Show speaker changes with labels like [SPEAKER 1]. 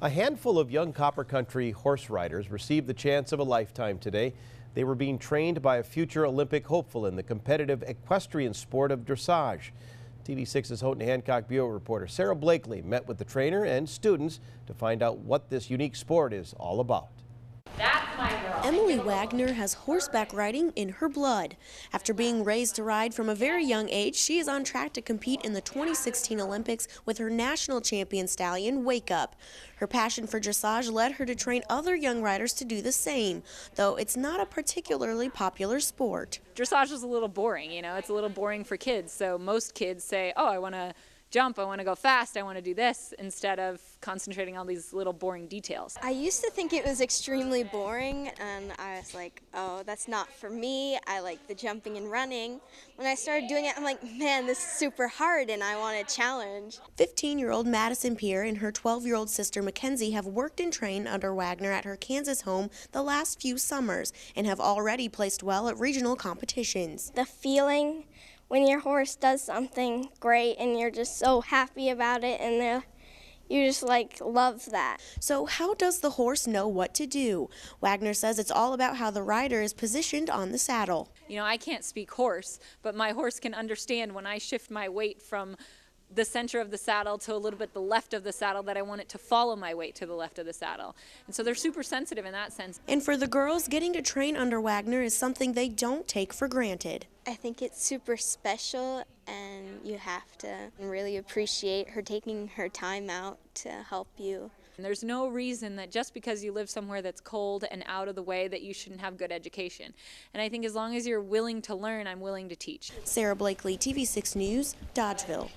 [SPEAKER 1] A handful of young Copper Country horse riders received the chance of a lifetime today. They were being trained by a future Olympic hopeful in the competitive equestrian sport of dressage. TV6's Houghton Hancock Bureau reporter Sarah Blakely met with the trainer and students to find out what this unique sport is all about.
[SPEAKER 2] That's my girl.
[SPEAKER 3] Emily Wagner has horseback riding in her blood. After being raised to ride from a very young age, she is on track to compete in the 2016 Olympics with her national champion stallion, Wake Up. Her passion for dressage led her to train other young riders to do the same, though it's not a particularly popular sport.
[SPEAKER 2] Dressage is a little boring, it's a little boring for kids. So most kids say, oh, I want to jump, I want to go fast, I want to do this, instead of concentrating on these little boring details.
[SPEAKER 4] I used to think it was extremely boring, and I was like, oh, that's not for me. I like the jumping and running. When I started doing it, I'm like, man, this is super hard, and I want a challenge.
[SPEAKER 3] 15-year-old Madison Pierre and her 12-year-old sister Mackenzie have worked and trained under Wagner at her Kansas home the last few summers and have already placed well at regional competitions.
[SPEAKER 4] The feeling when your horse does something great and you're just so happy about it, and you just love that.
[SPEAKER 3] So how does the horse know what to do? Wagner says it's all about how the rider is positioned on the saddle.
[SPEAKER 2] I can't speak horse, but my horse can understand when I shift my weight from the center of the saddle to a little bit the left of the saddle that I want it to follow my weight to the left of the saddle. And so they're super sensitive in that sense.
[SPEAKER 3] And for the girls, getting to train under Wagner is something they don't take for granted.
[SPEAKER 4] I think it's super special, and you have to really appreciate her taking her time out to help you.
[SPEAKER 2] And there's no reason that just because you live somewhere that's cold and out of the way that you shouldn't have good education. And I think as long as you're willing to learn, I'm willing to teach.
[SPEAKER 3] Sarah Blakely, TV6 News, Dodgeville.